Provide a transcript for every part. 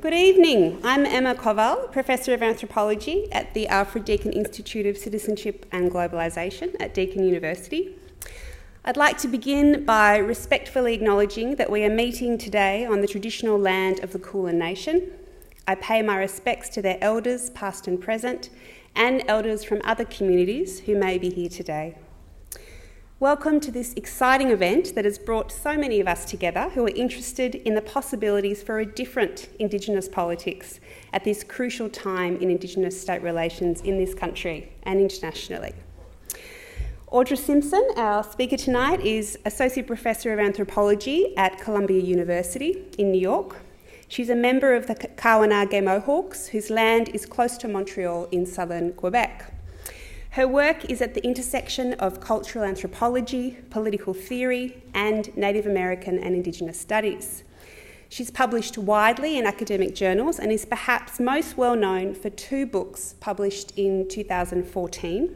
Good evening. I'm Emma Kowal, Professor of Anthropology at the Alfred Deakin Institute of Citizenship and Globalisation at Deakin University. I'd like to begin by respectfully acknowledging that we are meeting today on the traditional land of the Kulin Nation. I pay my respects to their elders, past and present, and elders from other communities who may be here today. Welcome to this exciting event that has brought so many of us together who are interested in the possibilities for a different Indigenous politics at this crucial time in Indigenous state relations in this country and internationally. Audra Simpson, our speaker tonight, is Associate Professor of Anthropology at Columbia University in New York. She's a member of the Kawanage Mohawks, whose land is close to Montreal in southern Quebec. Her work is at the intersection of cultural anthropology, political theory, and Native American and Indigenous studies. She's published widely in academic journals and is perhaps most well known for two books published in 2014.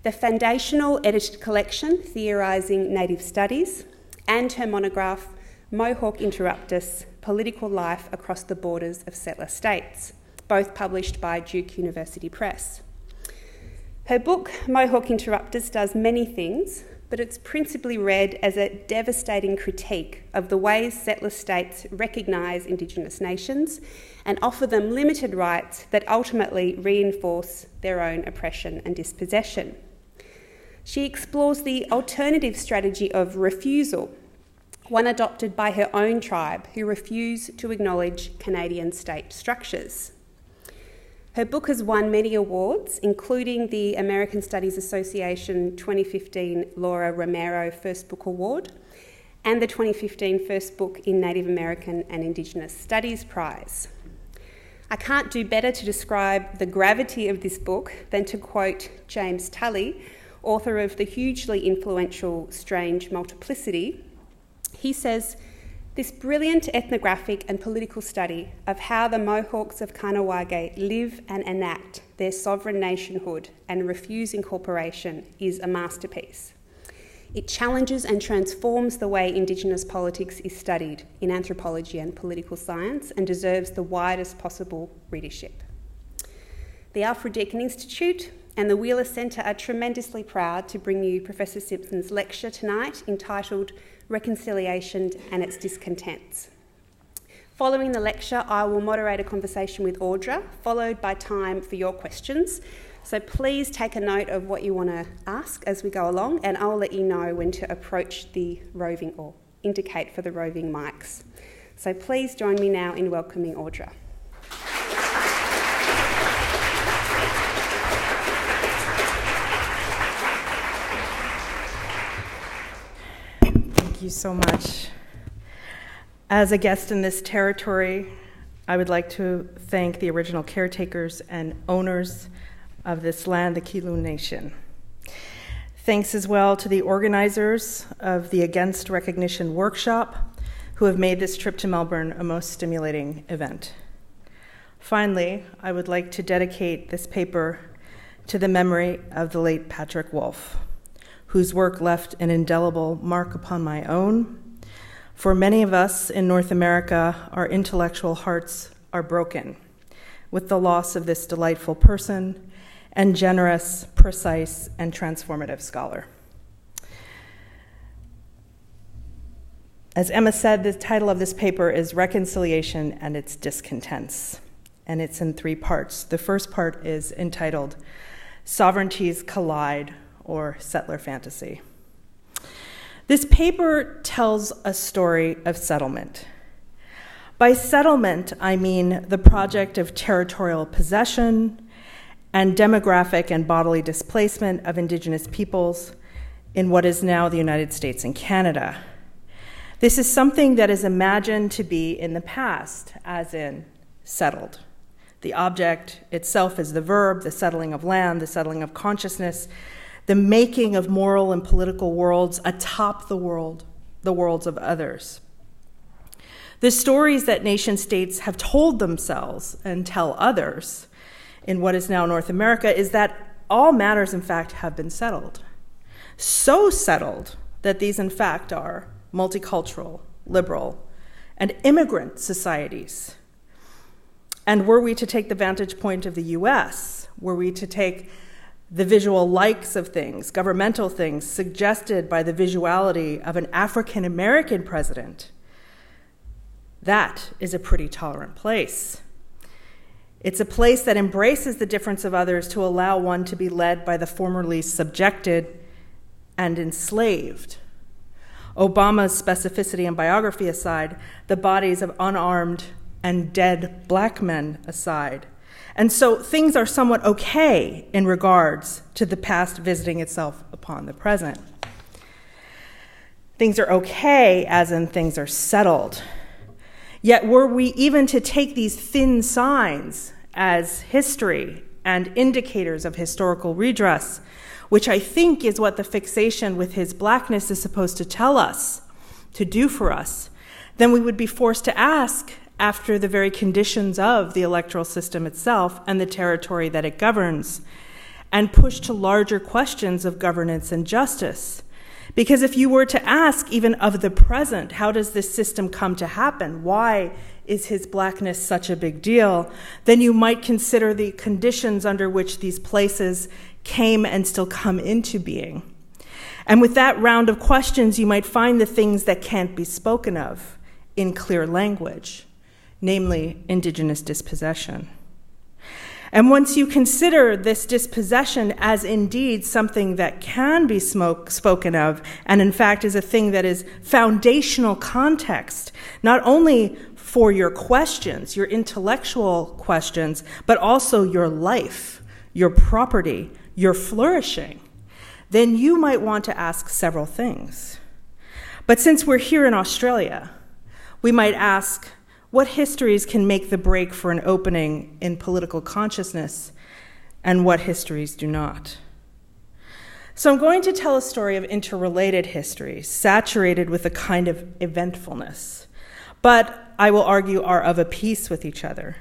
The foundational edited collection, Theorising Native Studies, and her monograph, Mohawk Interruptus, Political Life Across the Borders of Settler States, both published by Duke University Press. Her book, Mohawk Interruptus, does many things, but it's principally read as a devastating critique of the ways settler states recognise Indigenous nations and offer them limited rights that ultimately reinforce their own oppression and dispossession. She explores the alternative strategy of refusal, one adopted by her own tribe who refuse to acknowledge Canadian state structures. Her book has won many awards, including the American Studies Association 2015 Laura Romero First Book Award and the 2015 First Book in Native American and Indigenous Studies Prize. I can't do better to describe the gravity of this book than to quote James Tully, author of the hugely influential Strange Multiplicity. He says, "This brilliant ethnographic and political study of how the Mohawks of Kahnawake live and enact their sovereign nationhood and refuse incorporation is a masterpiece. It challenges and transforms the way Indigenous politics is studied in anthropology and political science and deserves the widest possible readership." The Alfred Deakin Institute and the Wheeler Centre are tremendously proud to bring you Professor Simpson's lecture tonight entitled Reconciliation and Its Discontents. Following the lecture, I will moderate a conversation with Audra, followed by time for your questions. So please take a note of what you want to ask as we go along, and I'll let you know when to approach the roving or indicate for the roving mics. So please join me now in welcoming Audra. Thank you so much. As a guest in this territory, I would like to thank the original caretakers and owners of this land, the Kulin Nation. Thanks as well to the organizers of the Against Recognition workshop who have made this trip to Melbourne a most stimulating event. Finally, I would like to dedicate this paper to the memory of the late Patrick Wolfe, whose work left an indelible mark upon my own. For many of us in North America, our intellectual hearts are broken with the loss of this delightful person and generous, precise, and transformative scholar. As Emma said, the title of this paper is Reconciliation and Its Discontents, and it's in three parts. The first part is entitled Sovereignties Collide, or Settler Fantasy. This paper tells a story of settlement. By settlement, I mean the project of territorial possession and demographic and bodily displacement of Indigenous peoples in what is now the United States and Canada. This is something that is imagined to be in the past, as in settled. The object itself is the verb, the settling of land, the settling of consciousness, the making of moral and political worlds atop the worlds of others. The stories that nation states have told themselves and tell others in what is now North America is that all matters, in fact, have been settled. So settled that these, in fact, are multicultural, liberal, and immigrant societies. And were we to take the vantage point of the US, were we to take the visual likes of things, governmental things, suggested by the visuality of an African American president, that is a pretty tolerant place. It's a place that embraces the difference of others to allow one to be led by the formerly subjected and enslaved. Obama's specificity and biography aside, the bodies of unarmed and dead black men aside. And so things are somewhat okay in regards to the past visiting itself upon the present. Things are okay, as in things are settled. Yet were we even to take these thin signs as history and indicators of historical redress, which I think is what the fixation with his blackness is supposed to tell us, to do for us, then we would be forced to ask, after the very conditions of the electoral system itself and the territory that it governs, and push to larger questions of governance and justice. Because if you were to ask even of the present, how does this system come to happen? Why is his blackness such a big deal? Then you might consider the conditions under which these places came and still come into being. And with that round of questions, you might find the things that can't be spoken of in clear language, namely Indigenous dispossession. And once you consider this dispossession as indeed something that can be spoken of, and in fact is a thing that is foundational context, not only for your questions, your intellectual questions, but also your life, your property, your flourishing, then you might want to ask several things. But since we're here in Australia, we might ask, what histories can make the break for an opening in political consciousness, and what histories do not? So I'm going to tell a story of interrelated histories, saturated with a kind of eventfulness, but I will argue are of a piece with each other.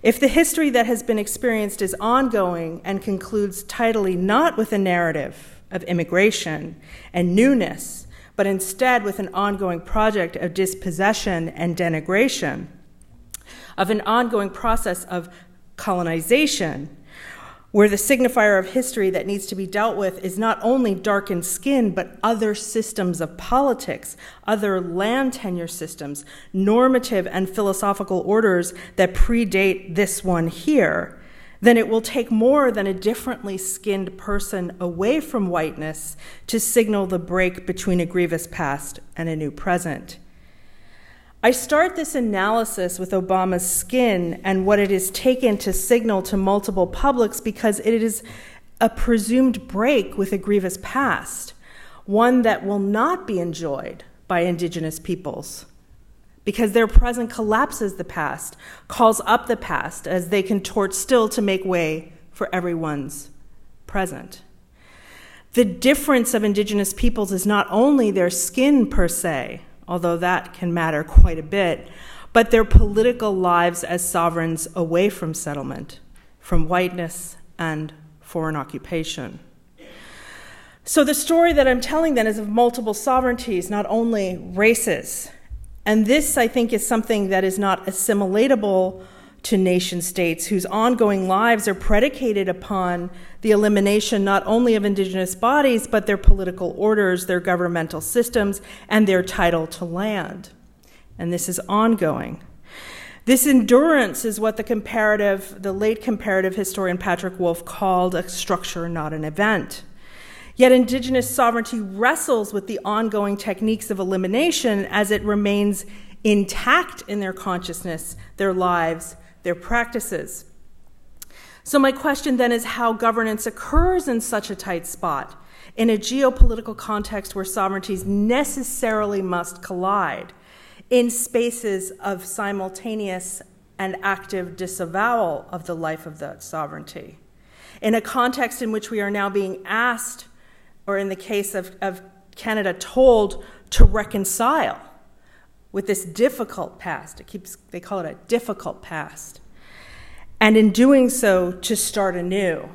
If the history that has been experienced is ongoing and concludes tidily not with a narrative of immigration and newness, but instead with an ongoing project of dispossession and denigration, of an ongoing process of colonization, where the signifier of history that needs to be dealt with is not only darkened skin, but other systems of politics, other land tenure systems, normative and philosophical orders that predate this one here, then it will take more than a differently skinned person away from whiteness to signal the break between a grievous past and a new present. I start this analysis with Obama's skin and what it is taken to signal to multiple publics because it is a presumed break with a grievous past, one that will not be enjoyed by Indigenous peoples, because their present collapses the past, calls up the past as they contort still to make way for everyone's present. The difference of Indigenous peoples is not only their skin per se, although that can matter quite a bit, but their political lives as sovereigns away from settlement, from whiteness and foreign occupation. So the story that I'm telling then is of multiple sovereignties, not only races. And this, I think, is something that is not assimilatable to nation states whose ongoing lives are predicated upon the elimination not only of Indigenous bodies, but their political orders, their governmental systems, and their title to land. And this is ongoing. This endurance is what the late comparative historian Patrick Wolfe called a structure, not an event. Yet Indigenous sovereignty wrestles with the ongoing techniques of elimination as it remains intact in their consciousness, their lives, their practices. So my question then is how governance occurs in such a tight spot, in a geopolitical context where sovereignties necessarily must collide, in spaces of simultaneous and active disavowal of the life of that sovereignty, in a context in which we are now being asked, or in the case of Canada, told to reconcile with this difficult past. They call it a difficult past. And in doing so, to start anew.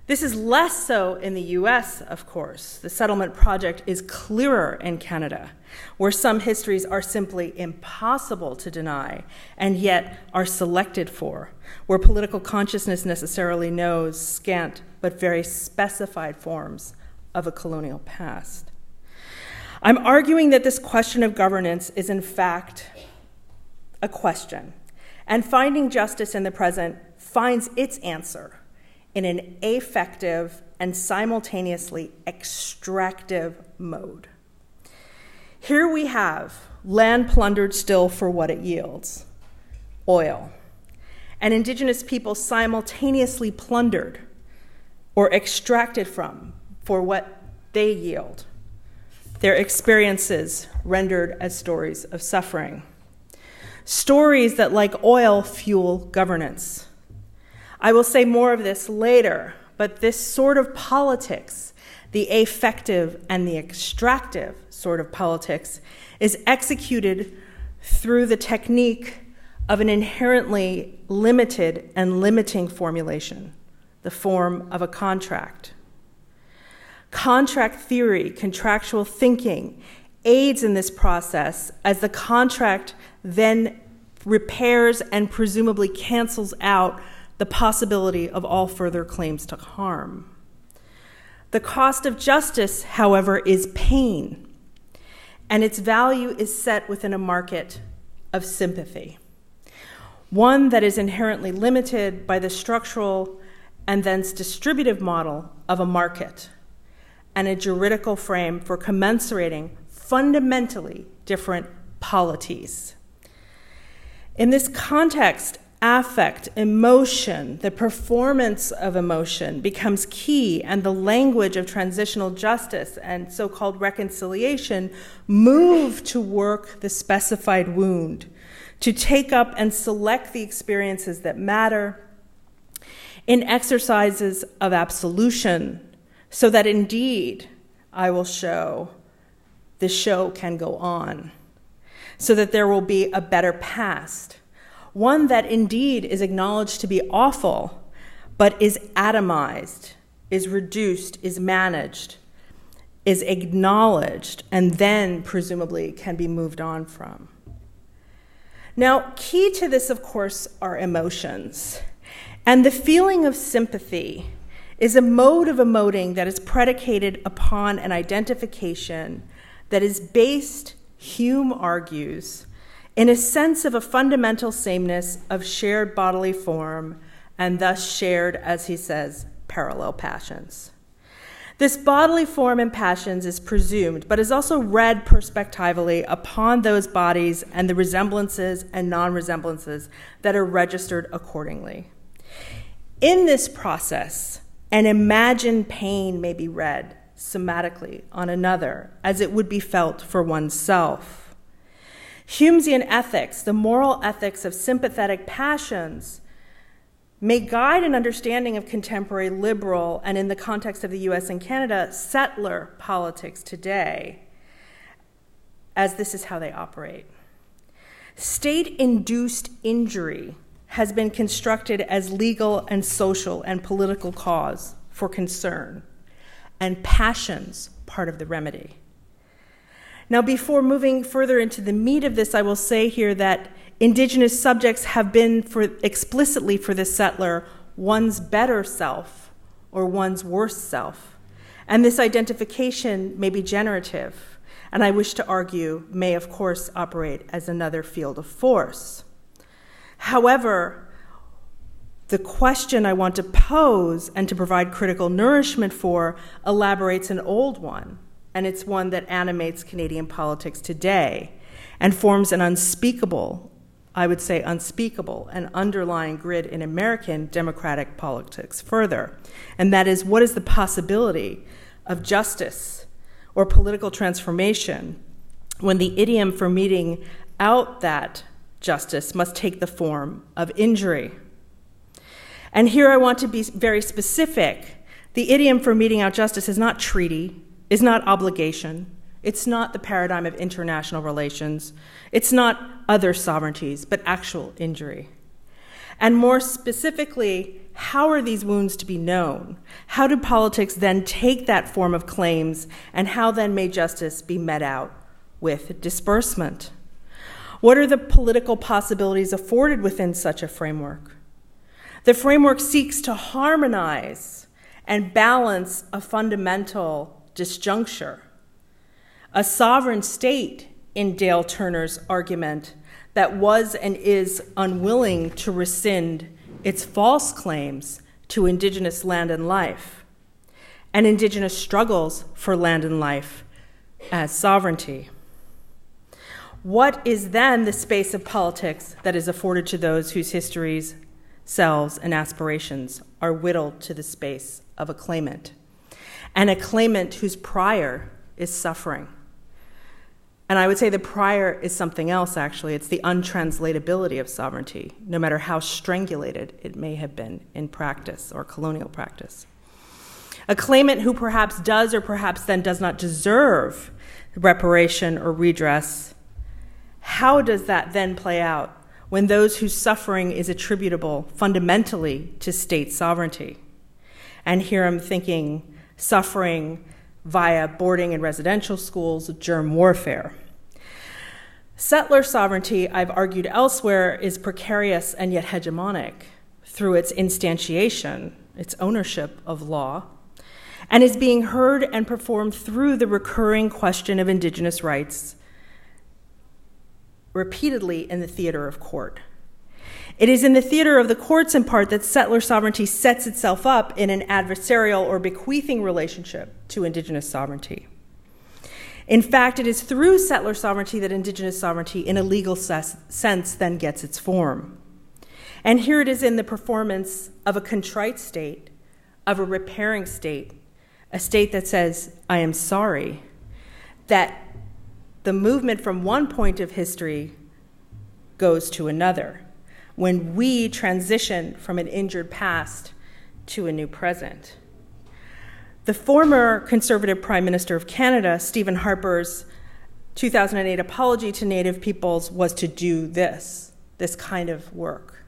This is less so in the US, of course. The settlement project is clearer in Canada, where some histories are simply impossible to deny and yet are selected for, where political consciousness necessarily knows scant but very specified forms of a colonial past. I'm arguing that this question of governance is in fact a question, and finding justice in the present finds its answer in an affective and simultaneously extractive mode. Here we have land plundered still for what it yields, oil, and Indigenous people simultaneously plundered or extracted from for what they yield, their experiences rendered as stories of suffering. Stories that, like oil, fuel governance. I will say more of this later, but this sort of politics, the affective and the extractive sort of politics, is executed through the technique of an inherently limited and limiting formulation, the form of a contract. Contract theory, contractual thinking, aids in this process as the contract then repairs and presumably cancels out the possibility of all further claims to harm. The cost of justice, however, is pain, and its value is set within a market of sympathy, one that is inherently limited by the structural and thence distributive model of a market and a juridical frame for commensurating fundamentally different polities. In this context, affect, emotion, the performance of emotion becomes key, and the language of transitional justice and so-called reconciliation move to work the specified wound, to take up and select the experiences that matter in exercises of absolution, so that indeed, I will show, the show can go on, so that there will be a better past, one that indeed is acknowledged to be awful, but is atomized, is reduced, is managed, is acknowledged, and then presumably can be moved on from. Now, key to this, of course, are emotions. And the feeling of sympathy is a mode of emoting that is predicated upon an identification that is based, Hume argues, in a sense of a fundamental sameness of shared bodily form, and thus shared, as he says, parallel passions. This bodily form and passions is presumed, but is also read perspectively upon those bodies and the resemblances and non-resemblances that are registered accordingly. In this process, an imagined pain may be read somatically on another, as it would be felt for oneself. Humesian ethics, the moral ethics of sympathetic passions, may guide an understanding of contemporary liberal, and in the context of the US and Canada, settler politics today, as this is how they operate. State-induced injury has been constructed as legal and social and political cause for concern, and passions part of the remedy. Now, before moving further into the meat of this, I will say here that Indigenous subjects have been explicitly for the settler one's better self or one's worse self, and this identification may be generative, and I wish to argue may, of course, operate as another field of force. However, the question I want to pose and to provide critical nourishment for elaborates an old one, and it's one that animates Canadian politics today and forms an unspeakable, I would say unspeakable, an underlying grid in American democratic politics further. And that is, what is the possibility of justice or political transformation when the idiom for meting out that justice must take the form of injury? And here I want to be very specific. The idiom for meting out justice is not treaty, is not obligation. It's not the paradigm of international relations. It's not other sovereignties, but actual injury. And more specifically, how are these wounds to be known? How do politics then take that form of claims, and how then may justice be met out with disbursement? What are the political possibilities afforded within such a framework? The framework seeks to harmonize and balance a fundamental disjuncture. A sovereign state, in Dale Turner's argument, that was and is unwilling to rescind its false claims to Indigenous land and life, and Indigenous struggles for land and life as sovereignty. What is then the space of politics that is afforded to those whose histories, selves, and aspirations are whittled to the space of a claimant, and a claimant whose prior is suffering? And I would say the prior is something else, actually. It's the untranslatability of sovereignty, no matter how strangulated it may have been in practice or colonial practice. A claimant who perhaps does or perhaps then does not deserve reparation or redress, how does that then play out when those whose suffering is attributable fundamentally to state sovereignty? And here I'm thinking suffering via boarding and residential schools, germ warfare. Settler sovereignty, I've argued elsewhere, is precarious and yet hegemonic through its instantiation, its ownership of law, and is being heard and performed through the recurring question of Indigenous rights repeatedly in the theater of court. It is in the theater of the courts, in part, that settler sovereignty sets itself up in an adversarial or bequeathing relationship to Indigenous sovereignty. In fact, it is through settler sovereignty that Indigenous sovereignty, in a legal sense, then gets its form. And here it is in the performance of a contrite state, of a repairing state, a state that says, I am sorry, that the movement from one point of history goes to another, when we transition from an injured past to a new present. The former Conservative Prime Minister of Canada, Stephen Harper's 2008 apology to Native peoples was to do this kind of work.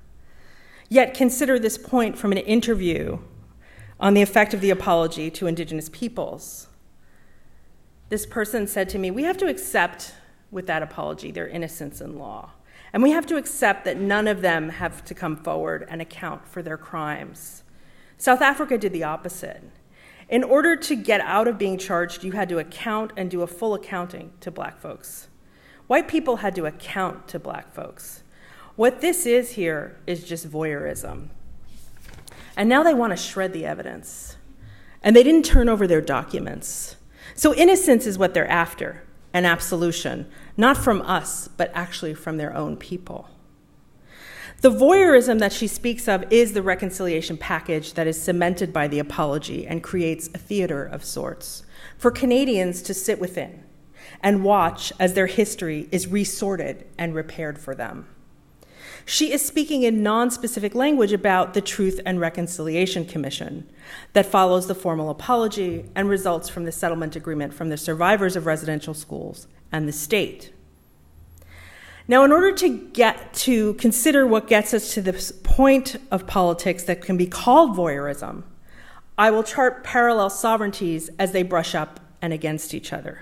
Yet consider this point from an interview on the effect of the apology to Indigenous peoples. This person said to me, we have to accept with that apology their innocence in law. And we have to accept that none of them have to come forward and account for their crimes. South Africa did the opposite. In order to get out of being charged, you had to account and do a full accounting to Black folks. White people had to account to Black folks. What this is here is just voyeurism. And now they want to shred the evidence. And they didn't turn over their documents. So innocence is what they're after, an absolution, not from us, but actually from their own people. The voyeurism that she speaks of is the reconciliation package that is cemented by the apology and creates a theater of sorts for Canadians to sit within and watch as their history is resorted and repaired for them. She is speaking in non-specific language about the Truth and Reconciliation Commission that follows the formal apology and results from the settlement agreement from the survivors of residential schools and the state. Now, in order to consider what gets us to this point of politics that can be called voyeurism, I will chart parallel sovereignties as they brush up and against each other.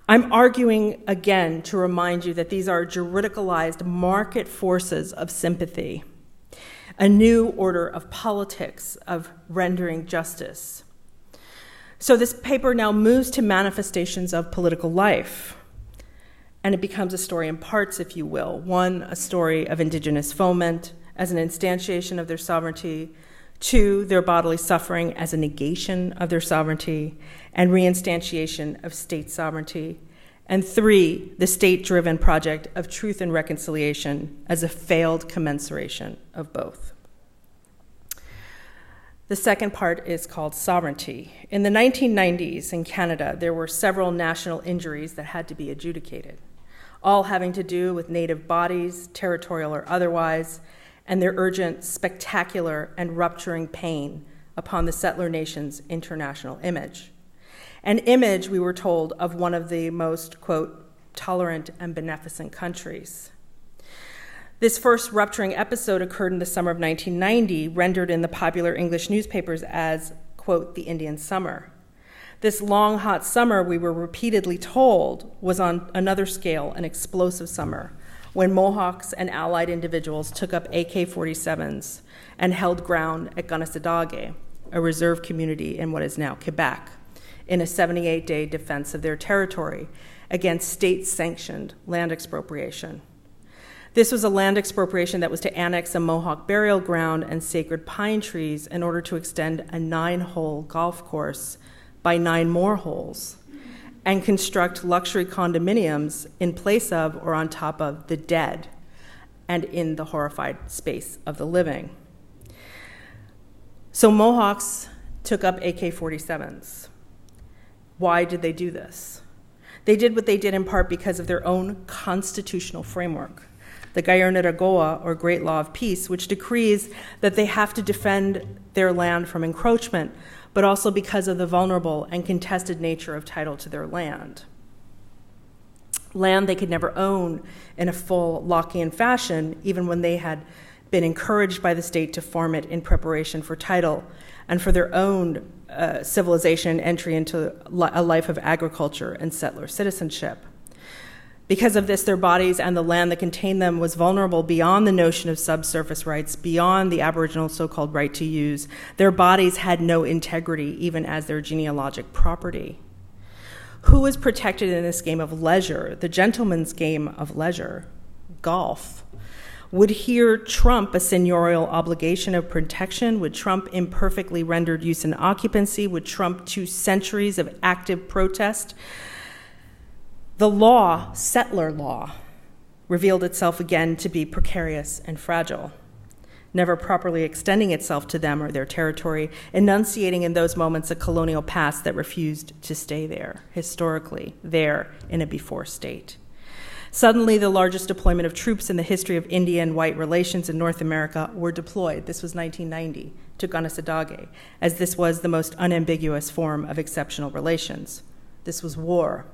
I'm arguing again to remind you that these are juridicalized market forces of sympathy, a new order of politics of rendering justice. So this paper now moves to manifestations of political life, and it becomes a story in parts, if you will. One, a story of Indigenous foment as an instantiation of their sovereignty. Two, their bodily suffering as a negation of their sovereignty and reinstantiation of state sovereignty. And three, the state-driven project of truth and reconciliation as a failed commensuration of both. The second part is called sovereignty. In the 1990s in Canada, there were several national injuries that had to be adjudicated, all having to do with Native bodies, territorial or otherwise, and their urgent, spectacular, and rupturing pain upon the settler nation's international image. An image, we were told, of one of the most, quote, tolerant and beneficent countries. This first rupturing episode occurred in the summer of 1990, rendered in the popular English newspapers as, quote, the Indian Summer. This long, hot summer, we were repeatedly told, was on another scale an explosive summer, when Mohawks and allied individuals took up AK-47s and held ground at Gunnesadage, a reserve community in what is now Quebec, in a 78-day defense of their territory against state-sanctioned land expropriation. This was a land expropriation that was to annex a Mohawk burial ground and sacred pine trees in order to extend a 9-hole golf course by 9 more holes and construct luxury condominiums in place of or on top of the dead and in the horrified space of the living. So Mohawks took up AK-47s. Why did they do this? They did what they did in part because of their own constitutional framework, the Gairnadagoa, or Great Law of Peace, which decrees that they have to defend their land from encroachment, but also because of the vulnerable and contested nature of title to their land. Land they could never own in a full Lockean fashion, even when they had been encouraged by the state to farm it in preparation for title and for their own civilization and entry into a life of agriculture and settler citizenship. Because of this, their bodies and the land that contained them was vulnerable beyond the notion of subsurface rights, beyond the Aboriginal so-called right to use. Their bodies had no integrity, even as their genealogic property. Who was protected in this game of leisure, the gentleman's game of leisure, golf? Would here trump a seigneurial obligation of protection? Would trump imperfectly rendered use and occupancy? Would trump 2 centuries of active protest? The law, settler law, revealed itself again to be precarious and fragile, never properly extending itself to them or their territory, enunciating in those moments a colonial past that refused to stay there, historically, there in a before state. Suddenly, the largest deployment of troops in the history of Indian-white relations in North America were deployed, this was 1990, to Gunnesadage, as this was the most unambiguous form of exceptional relations. This was war.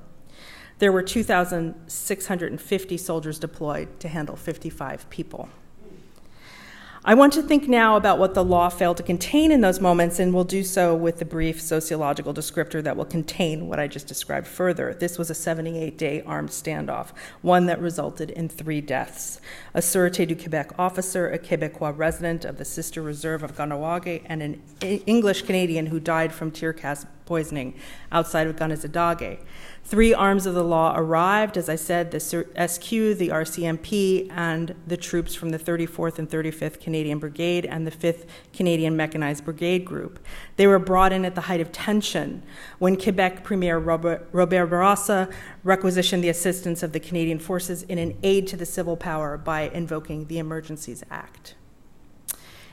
There were 2,650 soldiers deployed to handle 55 people. I want to think now about what the law failed to contain in those moments, and we'll do so with the brief sociological descriptor that will contain what I just described further. This was a 78-day armed standoff, one that resulted in 3 deaths: a Sûreté du Québec officer, a Québécois resident of the Sister Reserve of Ganawage, and an English-Canadian who died from tear gas poisoning outside of Gunnesadage. 3 arms of the law arrived, as I said, the SQ, the RCMP, and the troops from the 34th and 35th Canadian Brigade and the 5th Canadian Mechanized Brigade Group. They were brought in at the height of tension when Quebec Premier Robert Bourassa requisitioned the assistance of the Canadian forces in an aid to the civil power by invoking the Emergencies Act.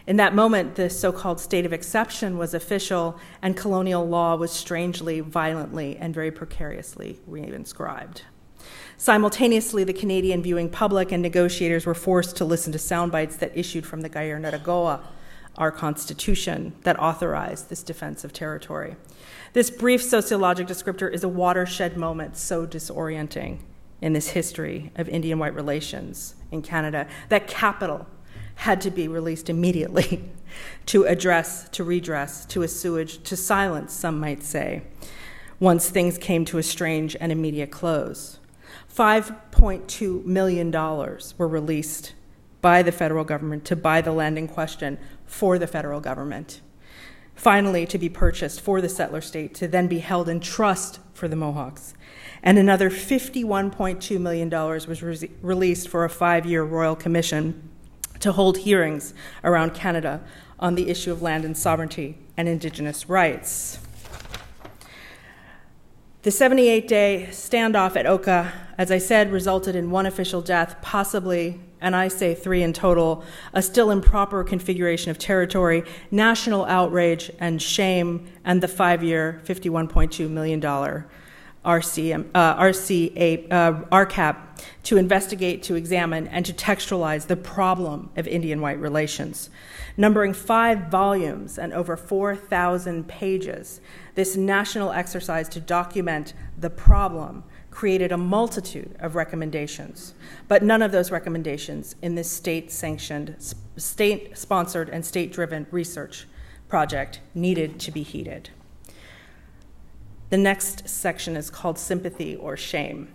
In that moment, the so-called state of exception was official, and colonial law was strangely, violently, and very precariously reinscribed. Simultaneously, the Canadian viewing public and negotiators were forced to listen to sound bites that issued from the Gairnadagoa, our constitution, that authorized this defense of territory. This brief sociologic descriptor is a watershed moment so disorienting in this history of Indian-white relations in Canada that capital had to be released immediately to address, to redress, to assuage, to silence, some might say, once things came to a strange and immediate close. $5.2 million were released by the federal government to buy the land in question for the federal government, finally to be purchased for the settler state, to then be held in trust for the Mohawks. And another $51.2 million was released for a 5-year royal commission to hold hearings around Canada on the issue of land and sovereignty and Indigenous rights. The 78-day standoff at Oka, as I said, resulted in 1 official death, possibly, and I say 3 in total, a still improper configuration of territory, national outrage and shame, and the 5-year, $51.2 million RCAP to investigate, to examine, and to textualize the problem of Indian-white relations. Numbering 5 volumes and over 4,000 pages, this national exercise to document the problem created a multitude of recommendations, but none of those recommendations in this state-sanctioned, state-sponsored, and state-driven research project needed to be heeded. The next section is called Sympathy or Shame.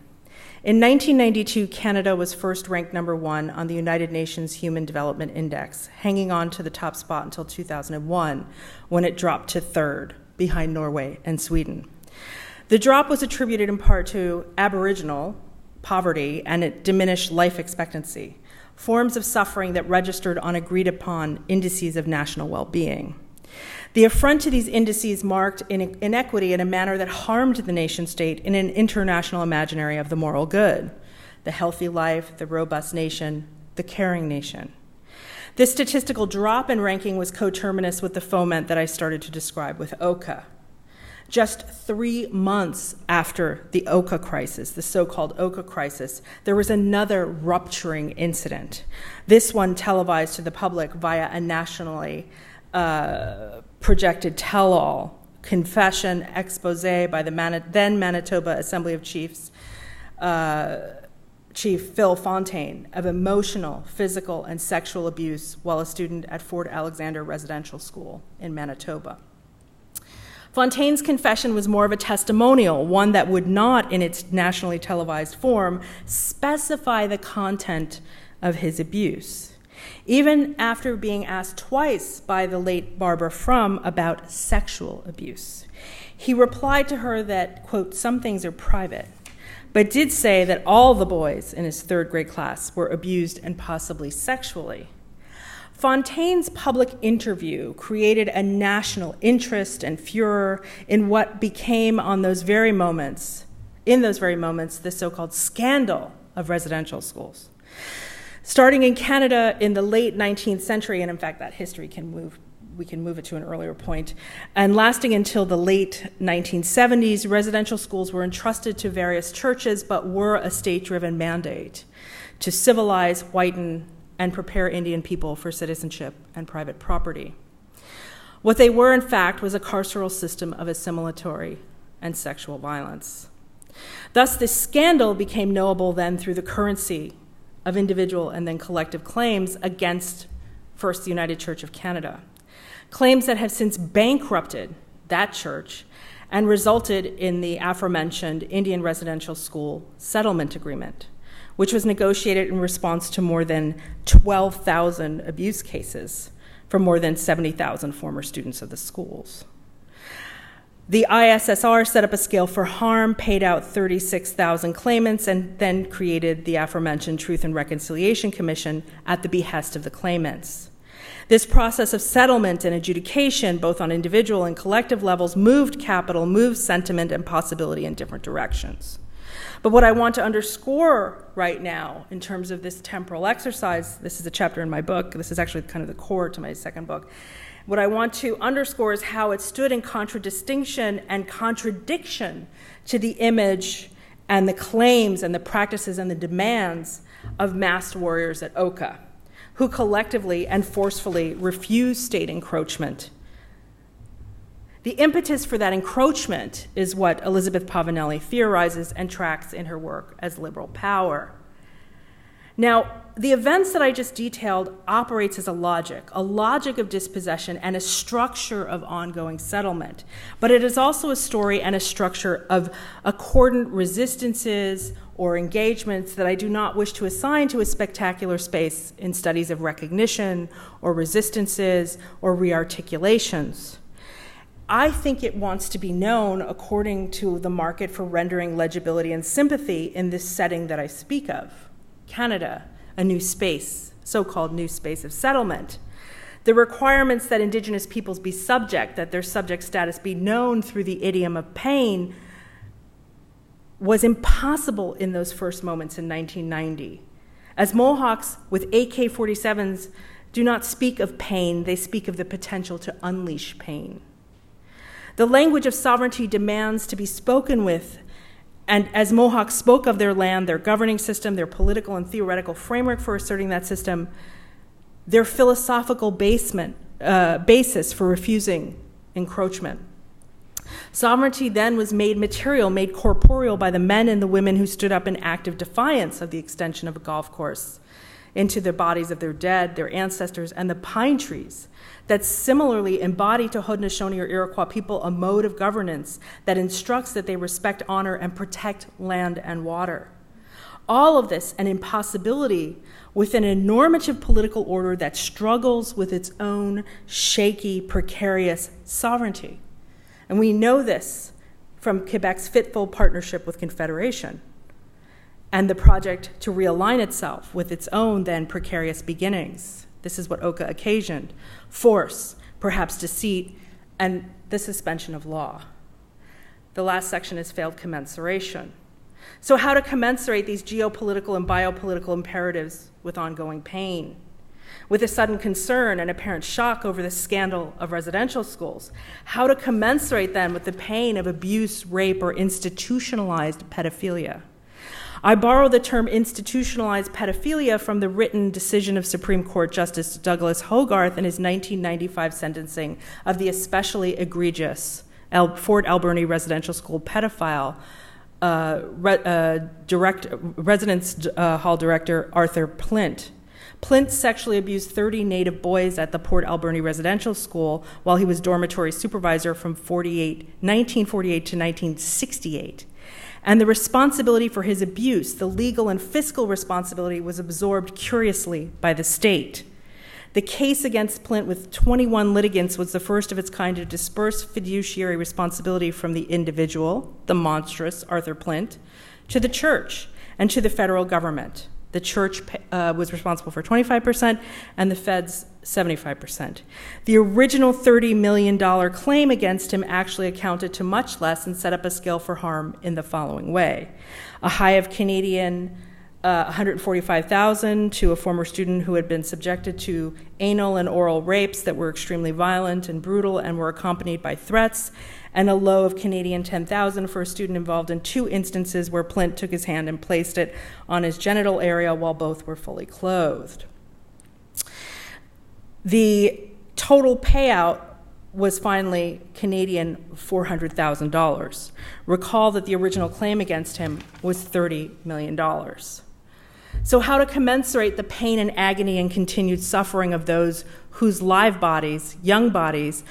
In 1992, Canada was first ranked number 1 on the United Nations Human Development Index, hanging on to the top spot until 2001, when it dropped to 3rd, behind Norway and Sweden. The drop was attributed in part to Aboriginal poverty and it diminished life expectancy, forms of suffering that registered on agreed-upon indices of national well-being. The affront to these indices marked inequity in a manner that harmed the nation-state in an international imaginary of the moral good, the healthy life, the robust nation, the caring nation. This statistical drop in ranking was coterminous with the foment that I started to describe with Oka. Just 3 months after the Oka crisis, the so-called Oka crisis, there was another rupturing incident, this one televised to the public via a nationally projected tell-all, confession, expose by the then Manitoba Assembly of Chiefs, Chief Phil Fontaine, of emotional, physical, and sexual abuse while a student at Fort Alexander Residential School in Manitoba. Fontaine's confession was more of a testimonial, one that would not, in its nationally televised form, specify the content of his abuse. Even after being asked twice by the late Barbara Frum about sexual abuse, he replied to her that, quote, some things are private, but did say that all the boys in his 3rd grade class were abused and possibly sexually. Fontaine's public interview created a national interest and furor in what became in those very moments, the so-called scandal of residential schools. Starting in Canada in the late 19th century, and in fact that history we can move it to an earlier point, and lasting until the late 1970s, residential schools were entrusted to various churches, but were a state-driven mandate to civilize, whiten, and prepare Indian people for citizenship and private property. What they were, in fact, was a carceral system of assimilatory and sexual violence. Thus, this scandal became knowable then through the currency of individual and then collective claims against first the United Church of Canada, claims that have since bankrupted that church and resulted in the aforementioned Indian Residential School Settlement Agreement, which was negotiated in response to more than 12,000 abuse cases from more than 70,000 former students of the schools. The ISSR set up a scale for harm, paid out 36,000 claimants, and then created the aforementioned Truth and Reconciliation Commission at the behest of the claimants. This process of settlement and adjudication, both on individual and collective levels, moved capital, moved sentiment and possibility in different directions. But what I want to underscore right now in terms of this temporal exercise, this is a chapter in my book, this is actually kind of the core to my 2nd book. What I want to underscore is how it stood in contradistinction and contradiction to the image and the claims and the practices and the demands of masked warriors at Oka, who collectively and forcefully refused state encroachment. The impetus for that encroachment is what Elizabeth Pavanelli theorizes and tracks in her work as liberal power. Now, the events that I just detailed operates as a logic of dispossession and a structure of ongoing settlement. But it is also a story and a structure of accordant resistances or engagements that I do not wish to assign to a spectacular space in studies of recognition or resistances or rearticulations. I think it wants to be known according to the market for rendering legibility and sympathy in this setting that I speak of. Canada, a new space, so-called new space of settlement. The requirements that Indigenous peoples be subject, that their subject status be known through the idiom of pain, was impossible in those first moments in 1990. As Mohawks with AK-47s do not speak of pain, they speak of the potential to unleash pain. The language of sovereignty demands to be spoken with And as Mohawks spoke of their land, their governing system, their political and theoretical framework for asserting that system, their philosophical basis for refusing encroachment. Sovereignty then was made material, made corporeal by the men and the women who stood up in active defiance of the extension of a golf course into the bodies of their dead, their ancestors, and the pine trees that similarly embody to Haudenosaunee or Iroquois people a mode of governance that instructs that they respect, honor, and protect land and water. All of this an impossibility within a normative political order that struggles with its own shaky, precarious sovereignty. And we know this from Quebec's fitful partnership with Confederation and the project to realign itself with its own then precarious beginnings. This is what Oka occasioned: force, perhaps deceit, and the suspension of law. The last section is failed commensuration. So how to commensurate these geopolitical and biopolitical imperatives with ongoing pain? With a sudden concern and apparent shock over the scandal of residential schools, how to commensurate then with the pain of abuse, rape, or institutionalized pedophilia? I borrow the term institutionalized pedophilia from the written decision of Supreme Court Justice Douglas Hogarth in his 1995 sentencing of the especially egregious Fort Alberni Residential School pedophile residence hall director Arthur Plint. Plint sexually abused 30 Native boys at the Port Alberni Residential School while he was dormitory supervisor from 1948 to 1968. And the responsibility for his abuse, the legal and fiscal responsibility, was absorbed curiously by the state. The case against Plint with 21 litigants was the first of its kind to disperse fiduciary responsibility from the individual, the monstrous Arthur Plint, to the church and to the federal government. The church was responsible for 25% and the feds 75%. The original $30 million claim against him actually accounted to much less and set up a scale for harm in the following way: a high of Canadian $145,000 to a former student who had been subjected to anal and oral rapes that were extremely violent and brutal and were accompanied by threats, and a low of Canadian $10,000 for a student involved in 2 instances where Plint took his hand and placed it on his genital area while both were fully clothed. The total payout was finally Canadian $400,000. Recall that the original claim against him was $30 million. So how to commensurate the pain and agony and continued suffering of those whose live bodies, young bodies,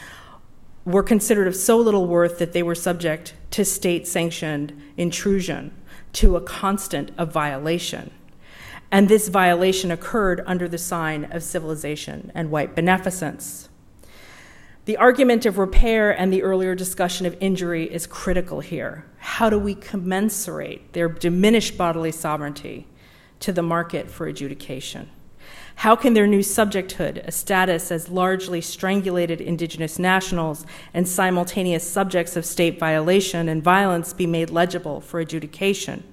were considered of so little worth that they were subject to state-sanctioned intrusion, to a constant of violation. And this violation occurred under the sign of civilization and white beneficence. The argument of repair and the earlier discussion of injury is critical here. How do we commensurate their diminished bodily sovereignty to the market for adjudication? How can their new subjecthood, a status as largely strangulated Indigenous nationals and simultaneous subjects of state violation and violence, be made legible for adjudication?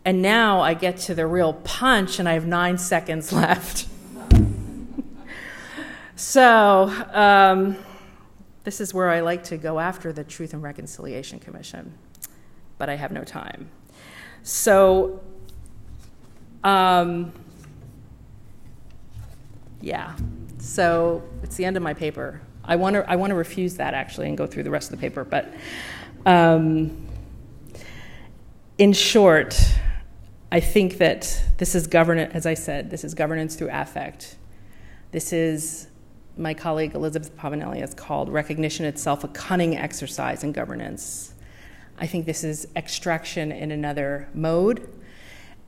And now I get to the real punch, and I have 9 seconds left. So this is where I like to go after the Truth and Reconciliation Commission, but I have no time. So, so it's the end of my paper. I want to refuse that, actually, and go through the rest of the paper. But in short, I think that this is governance, as I said, this is governance through affect. This is, my colleague Elizabeth Pavanelli has called recognition itself a cunning exercise in governance. I think this is extraction in another mode.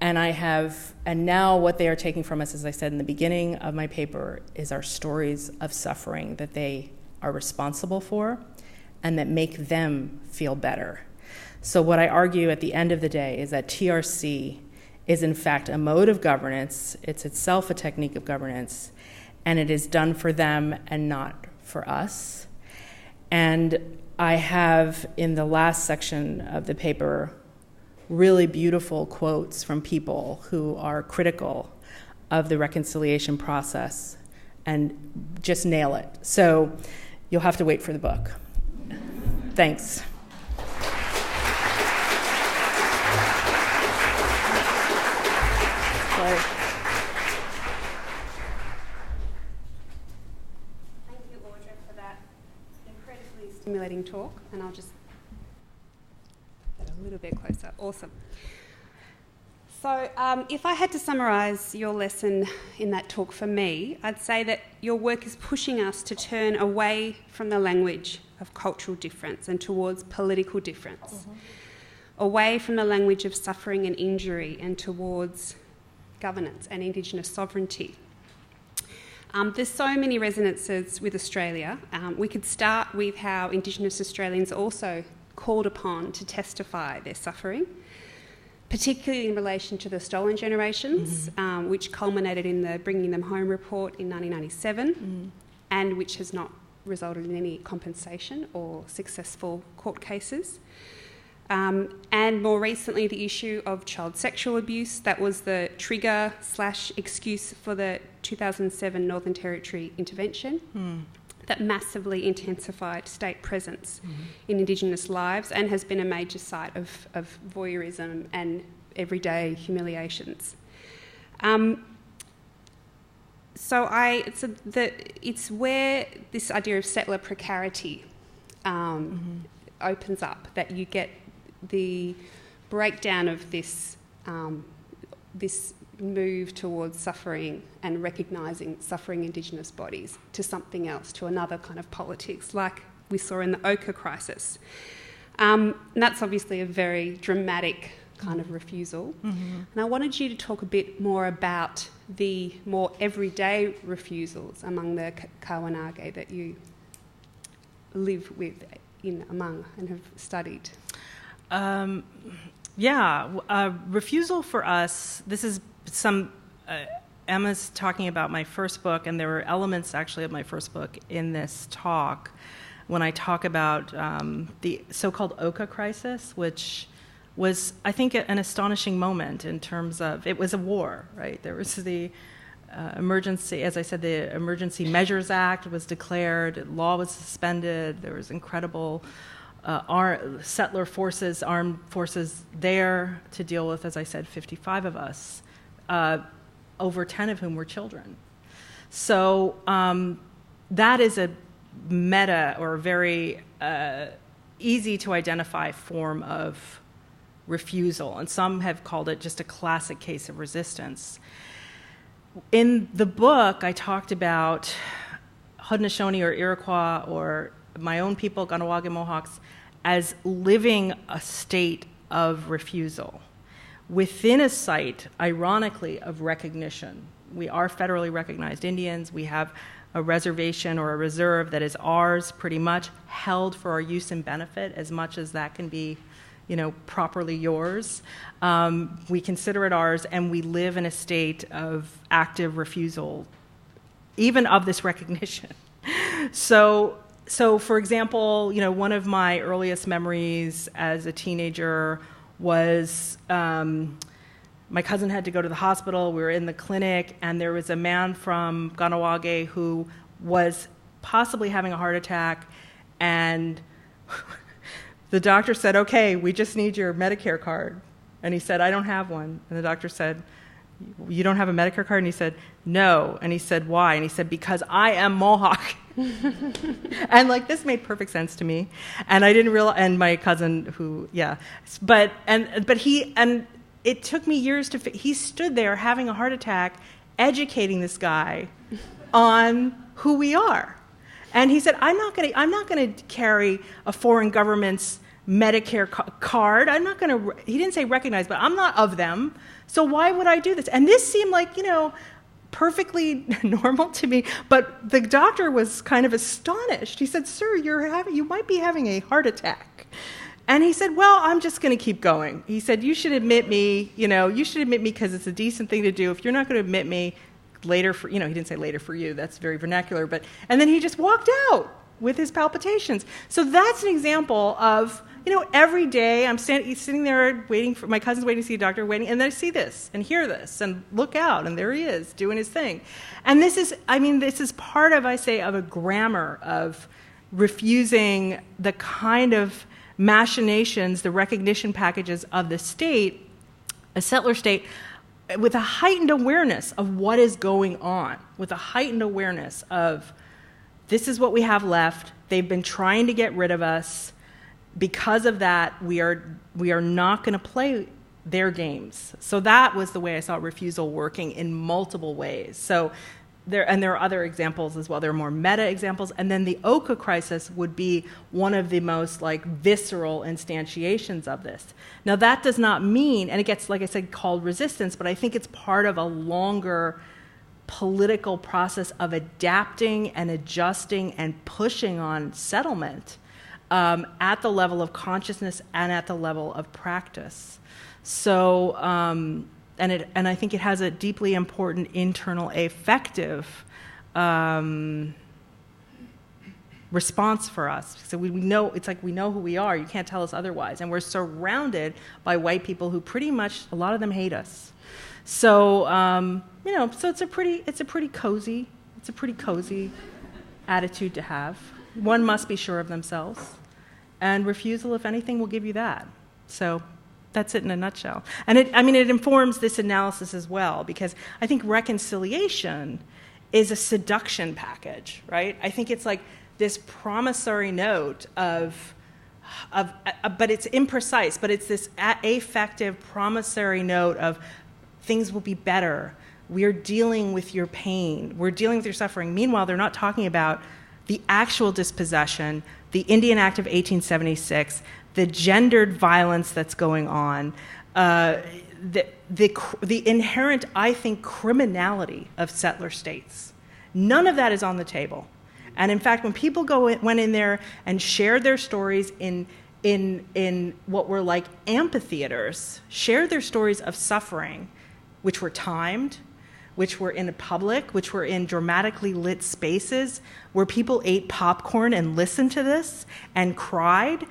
And now what they are taking from us, as I said in the beginning of my paper, is our stories of suffering that they are responsible for and that make them feel better. So what I argue at the end of the day is that TRC is in fact a mode of governance. It's itself a technique of governance, and it is done for them and not for us. And I have, in the last section of the paper, really beautiful quotes from people who are critical of the reconciliation process and just nail it. So you'll have to wait for the book. Thanks. Sorry. Thank you, Audra, for that incredibly stimulating talk. And I'll just get a little bit closer. Awesome. So if I had to summarise your lesson in that talk for me, I'd say that your work is pushing us to turn away from the language of cultural difference and towards political difference, away from the language of suffering and injury and towards governance and Indigenous sovereignty. There's so many resonances with Australia. We could start with how Indigenous Australians also called upon to testify their suffering, particularly in relation to the stolen generations, which culminated in the Bringing Them Home report in 1997, and which has not resulted in any compensation or successful court cases. And more recently, the issue of child sexual abuse. That was the trigger/excuse for the 2007 Northern Territory intervention that massively intensified state presence in Indigenous lives and has been a major site of voyeurism and everyday humiliations. It's where this idea of settler precarity opens up, that you get the breakdown of this this move towards suffering and recognising suffering Indigenous bodies to something else, to another kind of politics, like we saw in the Ochre crisis. And that's obviously a very dramatic kind of refusal. And I wanted you to talk a bit more about the more everyday refusals among the Kawanage that you live with among and have studied. Refusal for us, this is Emma's talking about my first book, and there were elements actually of my first book in this talk when I talk about the so-called Ochre crisis, which was, I think, an astonishing moment in terms of, it was a war, right? There was the emergency, as I said, the Emergency Measures Act was declared, law was suspended, there was incredible settler forces, armed forces there to deal with, as I said, 55 of us, over 10 of whom were children. So that is a meta or very easy to identify form of refusal, and some have called it just a classic case of resistance. In the book, I talked about Haudenosaunee or Iroquois or my own people, Kahnawake Mohawks, as living a state of refusal within a site, ironically, of recognition. We are federally recognized Indians. We have a reservation or a reserve that is ours, pretty much, held for our use and benefit as much as that can be, properly yours. We consider it ours, and we live in a state of active refusal, even of this recognition. So for example, one of my earliest memories as a teenager was my cousin had to go to the hospital. We were in the clinic, and there was a man from Kahnawake who was possibly having a heart attack, and the doctor said, "Okay, we just need your Medicare card." And he said, "I don't have one." And the doctor said, "You don't have a Medicare card?" And he said, "No." And he said, "Why?" And he said, "Because I am Mohawk." And this made perfect sense to me. And I didn't realize, and my cousin but it took me years he stood there having a heart attack, educating this guy on who we are. And he said, I'm not going to carry a foreign government's Medicare card. I'm not going to, he didn't say recognize, but I'm not of them. So why would I do this? And this seemed like, perfectly normal to me. But the doctor was kind of astonished. He said, "Sir, you might be having a heart attack." And he said, "Well, I'm just going to keep going." He said, "You should admit me, because it's a decent thing to do. If you're not going to admit me, later for," he didn't say later for you, that's very vernacular, and then he just walked out with his palpitations. So that's an example of, every day I'm sitting there waiting for, my cousin's waiting to see a doctor, and then I see this and hear this and look out, and there he is doing his thing. And this is part of, of a grammar of refusing the kind of machinations, the recognition packages of the state, a settler state, with a heightened awareness of what is going on, with a heightened awareness of this is what we have left. They've been trying to get rid of us. Because of that, we are not going to play their games. So that was the way I saw Refusal working in multiple ways. So there are other examples as well. There are more meta examples. And then the Oka crisis would be one of the most visceral instantiations of this. Now that does not mean, and it gets, like I said, called resistance, but I think it's part of a longer political process of adapting and adjusting and pushing on settlement at the level of consciousness and at the level of practice. So, and I think it has a deeply important internal affective response for us. So we know, it's like we know who we are. You can't tell us otherwise. And we're surrounded by white people who pretty much, a lot of them hate us. So, so it's a pretty cozy attitude to have. One must be sure of themselves. And Refusal, if anything, will give you that. So that's it in a nutshell. And it informs this analysis as well, because I think reconciliation is a seduction package, right? I think it's like this promissory note of but it's imprecise, but it's this affective promissory note of things will be better. We're dealing with your pain. We're dealing with your suffering. Meanwhile, they're not talking about the actual dispossession, the Indian Act of 1876, the gendered violence that's going on, the inherent, I think, criminality of settler states. None of that is on the table. And in fact, when people went in there and shared their stories in what were like amphitheaters, shared their stories of suffering, which were timed, which were in public, which were in dramatically lit spaces, where people ate popcorn and listened to this and cried,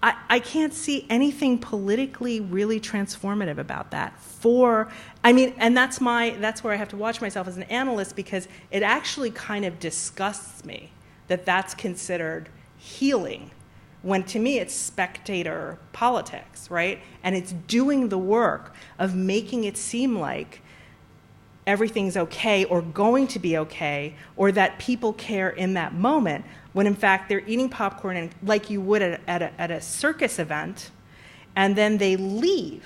I can't see anything politically really transformative about that. And that's where I have to watch myself as an analyst, because it actually kind of disgusts me that that's considered healing, when to me it's spectator politics, right? And it's doing the work of making it seem like everything's okay or going to be okay, or that people care in that moment, when in fact they're eating popcorn and like you would at a circus event, and then they leave,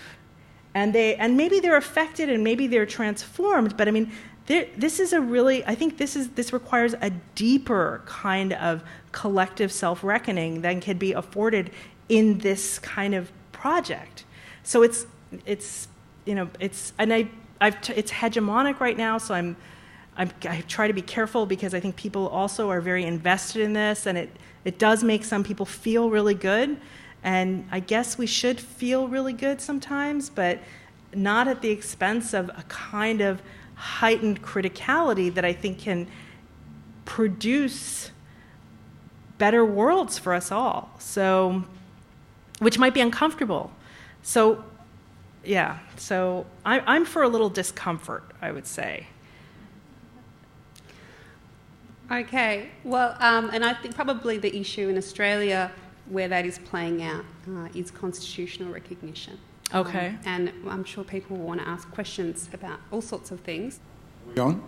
and maybe they're affected and maybe they're transformed, but I mean, this requires a deeper kind of collective self-reckoning than can be afforded in this kind of project. So it's hegemonic right now, so I try to be careful, because I think people also are very invested in this, and it does make some people feel really good, and I guess we should feel really good sometimes, but not at the expense of a kind of heightened criticality that I think can produce better worlds for us all, so, which might be uncomfortable. So yeah, so I'm for a little discomfort, I would say. Okay, well, and I think probably the issue in Australia where that is playing out is constitutional recognition. Okay. And I'm sure people will want to ask questions about all sorts of things. Are we on?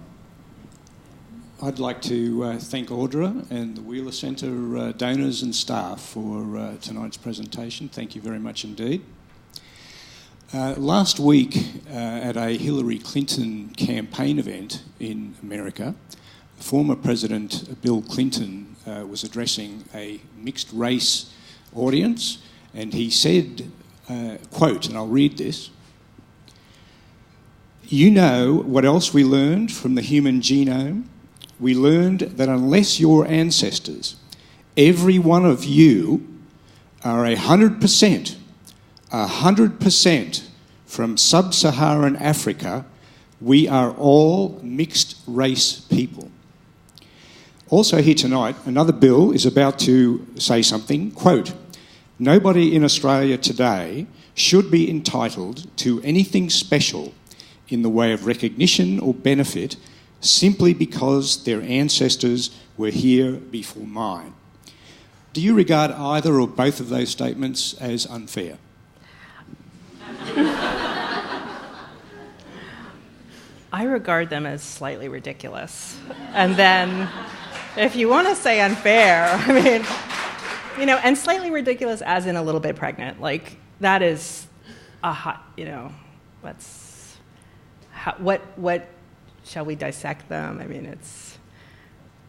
I'd like to thank Audra and the Wheeler Centre donors and staff for tonight's presentation. Thank you very much indeed. Last week at a Hillary Clinton campaign event in America, former President Bill Clinton was addressing a mixed race audience, and he said, quote, and I'll read this, "You know what else we learned from the human genome? We learned that unless your ancestors, every one of you, are 100% from sub-Saharan Africa, we are all mixed race people." Also here tonight, another bill is about to say something, quote, "Nobody in Australia today should be entitled to anything special in the way of recognition or benefit simply because their ancestors were here before mine." Do you regard either or both of those statements as unfair? I regard them as slightly ridiculous. And then, if you want to say unfair, I mean, you know, and slightly ridiculous as in a little bit pregnant. Like, that is a hot, you know, what shall we dissect them? I mean, it's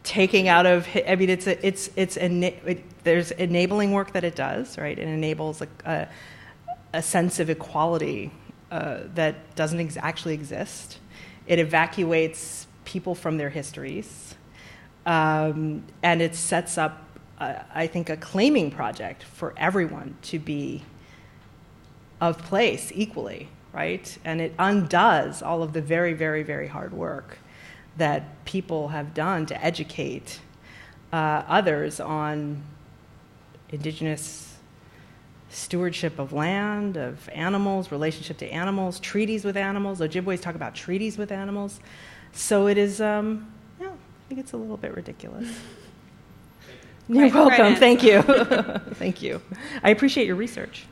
taking out of, I mean, there's enabling work that it does, right? It enables a sense of equality that doesn't actually exist. It evacuates people from their histories, and it sets up, I think, a claiming project for everyone to be of place equally, right? And it undoes all of the very, very, very hard work that people have done to educate others on Indigenous stewardship of land, of animals, relationship to animals, treaties with animals. Ojibwe's talk about treaties with animals. So it is, I think it's a little bit ridiculous. You're welcome. Thank you. Thank you. I appreciate your research.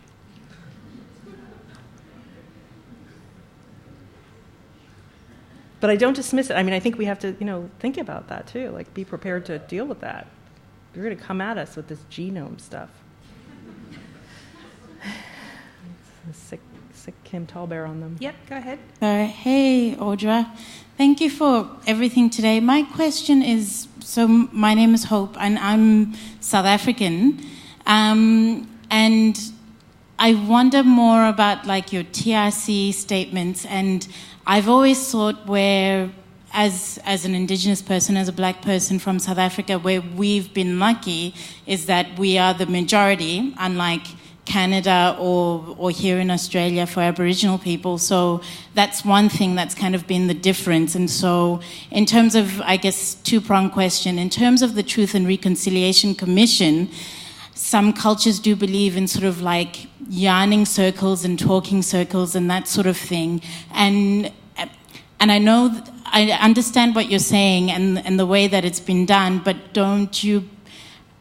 But I don't dismiss it. I mean, I think we have to, you know, think about that too. Like, be prepared to deal with that. You're going to come at us with this genome stuff. Sick Kim Tallbear on them. Yep, go ahead. Hey, Audra. Thank you for everything today. My question is, so my name is Hope, and I'm South African. And I wonder more about, like, your TRC statements. And I've always thought where, as an Indigenous person, as a black person from South Africa, where we've been lucky is that we are the majority, unlike Canada or here in Australia for Aboriginal people. So that's one thing that's kind of been the difference. And so in terms of, I guess, two-pronged question, in terms of the Truth and Reconciliation Commission, some cultures do believe in sort of like yarning circles and talking circles and that sort of thing. And I know, I understand what you're saying and the way that it's been done, but don't you,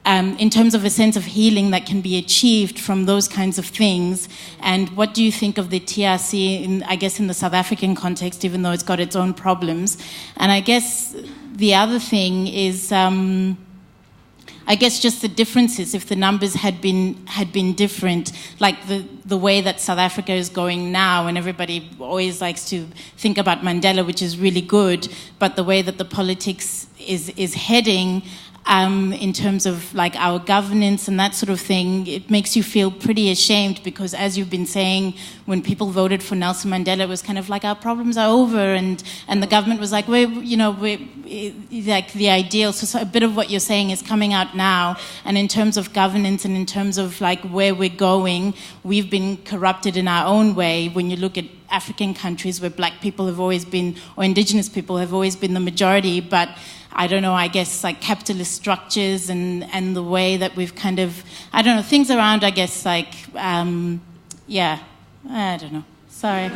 in terms of a sense of healing that can be achieved from those kinds of things, and what do you think of the TRC, I guess in the South African context, even though it's got its own problems? And I guess the other thing is, I guess just the differences, if the numbers had been different, like the way that South Africa is going now, and everybody always likes to think about Mandela, which is really good, but the way that the politics is heading, in terms of like our governance and that sort of thing, it makes you feel pretty ashamed because, as you've been saying, when people voted for Nelson Mandela, it was kind of like our problems are over, and the government was like, we're like the ideal. So a bit of what you're saying is coming out now, and in terms of governance and in terms of like where we're going, we've been corrupted in our own way. When you look at African countries where black people have always been, or Indigenous people have always been the majority, but I don't know, I guess like capitalist structures and the way that we've kind of, I don't know, things around, I guess, like, yeah, I don't know. Sorry.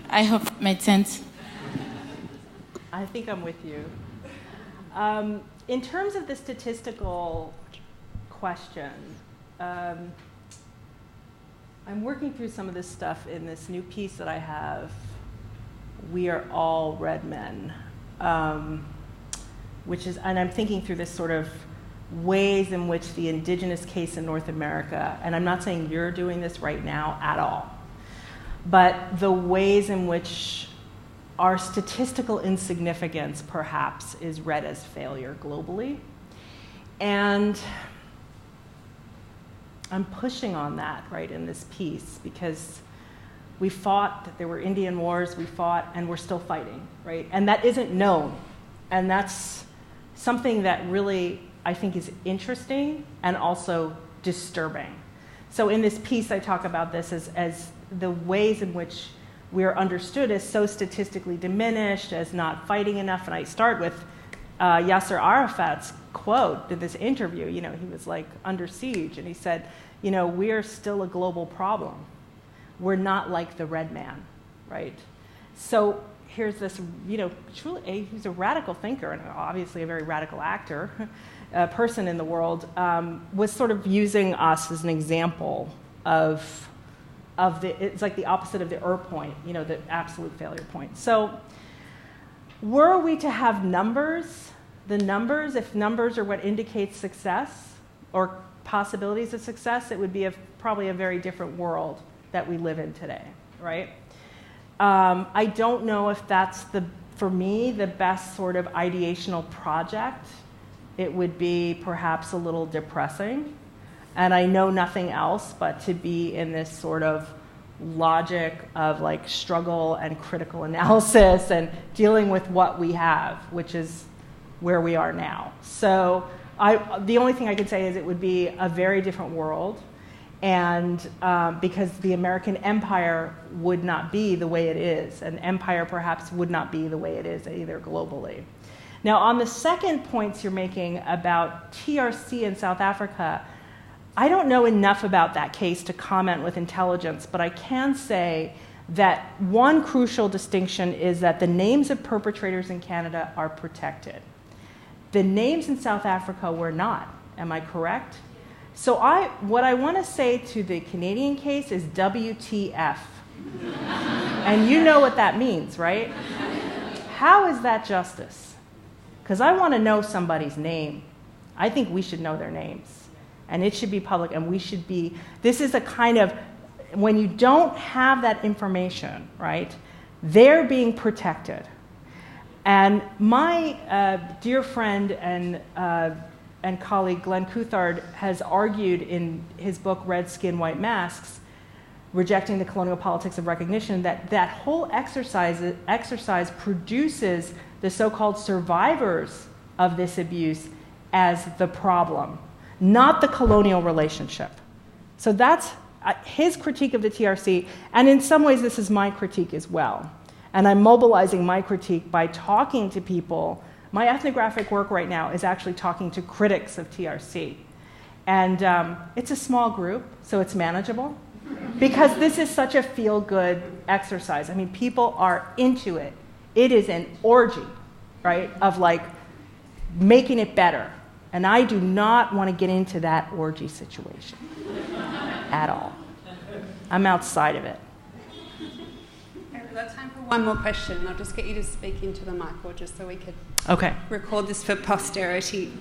I hope it made sense. I think I'm with you. In terms of the statistical question, I'm working through some of this stuff in this new piece that I have, We Are All Red Men, which is, and I'm thinking through this sort of ways in which the Indigenous case in North America, and I'm not saying you're doing this right now at all, but the ways in which our statistical insignificance perhaps is read as failure globally. And I'm pushing on that, right, in this piece, because we fought, there were Indian wars, we fought, and we're still fighting, right? And that isn't known. And that's something that really, I think, is interesting and also disturbing. So in this piece, I talk about this as the ways in which we're understood as so statistically diminished, as not fighting enough. And I start with Yasser Arafat's quote in this interview. You know, he was like under siege, and he said, you know, we're still a global problem. We're not like the red man, right? So here's this, you know, truly, he's a radical thinker and obviously a very radical actor, person in the world, was sort of using us as an example of it's like the opposite of the point, the absolute failure point. So were we to have numbers, if numbers are what indicates success or possibilities of success, it would be probably a very different world that we live in today, right? I don't know if that's, for me, the best sort of ideational project. It would be perhaps a little depressing. And I know nothing else but to be in this sort of logic of like struggle and critical analysis and dealing with what we have, which is where we are now. So the only thing I could say is it would be a very different world. And because the American empire would not be the way it is, and empire perhaps would not be the way it is either globally. Now, on the second points you're making about TRC in South Africa, I don't know enough about that case to comment with intelligence, but I can say that one crucial distinction is that the names of perpetrators in Canada are protected. The names in South Africa were not. Am I correct? So what I want to say to the Canadian case is WTF. And you know what that means, right? How is that justice? Because I want to know somebody's name. I think we should know their names. And it should be public, and this is a kind of, when you don't have that information, right, they're being protected. And my dear friend and colleague Glenn Couthard has argued in his book Red Skin, White Masks, Rejecting the Colonial Politics of Recognition, that whole exercise produces the so-called survivors of this abuse as the problem, not the colonial relationship. So that's his critique of the TRC, and in some ways this is my critique as well. And I'm mobilizing my critique by talking to people. My ethnographic work right now is actually talking to critics of TRC. And it's a small group, so it's manageable, because this is such a feel-good exercise. I mean, people are into it. It is an orgy, right, of like making it better. And I do not want to get into that orgy situation at all. I'm outside of it. We've got time for one more question. I'll just get you to speak into the mic, or just so we could record this for posterity.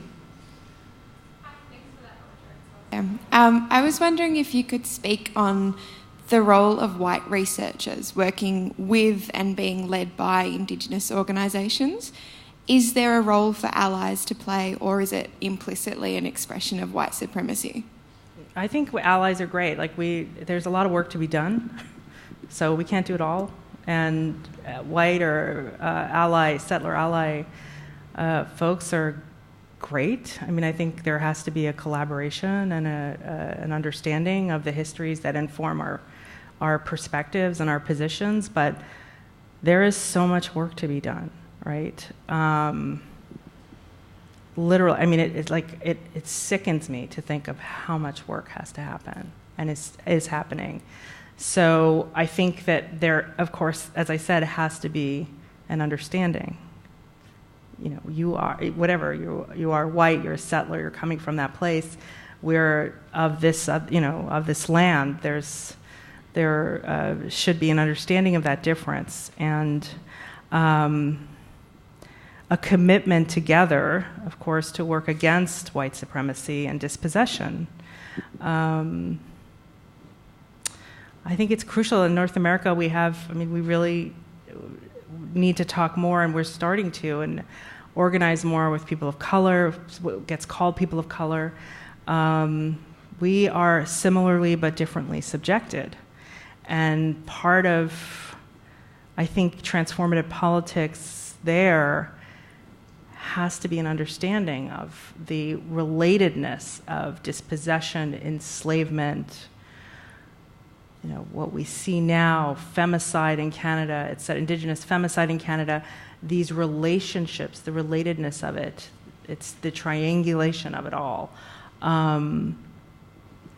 I was wondering if you could speak on the role of white researchers working with and being led by Indigenous organisations. Is there a role for allies to play, or is it implicitly an expression of white supremacy? I think allies are great. There's a lot of work to be done, so we can't do it all. And white or settler ally folks are great. I mean, I think there has to be a collaboration and an understanding of the histories that inform our perspectives and our positions, but there is so much work to be done, right? Literally, I mean, it sickens me to think of how much work has to happen and is happening. So I think that there, of course, as I said, has to be an understanding. You are whatever you are white, you're a settler, you're coming from that place. We're of this, of this land. There should be an understanding of that difference and a commitment together, of course, to work against white supremacy and dispossession. I think it's crucial in North America. We really need to talk more, and we're starting to, and organize more with people of color, what gets called people of color. We are similarly but differently subjected. And part of, I think, transformative politics there has to be an understanding of the relatedness of dispossession, enslavement, what we see now, femicide in Canada, it's Indigenous femicide in Canada, these relationships, the relatedness of it, it's the triangulation of it all. It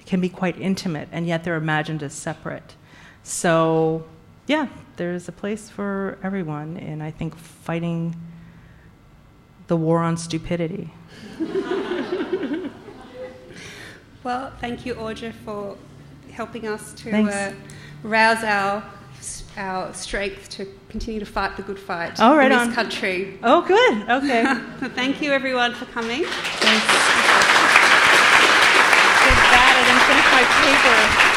can be quite intimate, and yet they're imagined as separate. So, yeah, there's a place for everyone in, I think, fighting the war on stupidity. Well, thank you, Audra, for helping us to rouse our strength to continue to fight the good fight right in on. this country. Oh, good. Okay. Thank you, everyone, for coming. Thanks. Good, bad. I didn't finish my paper.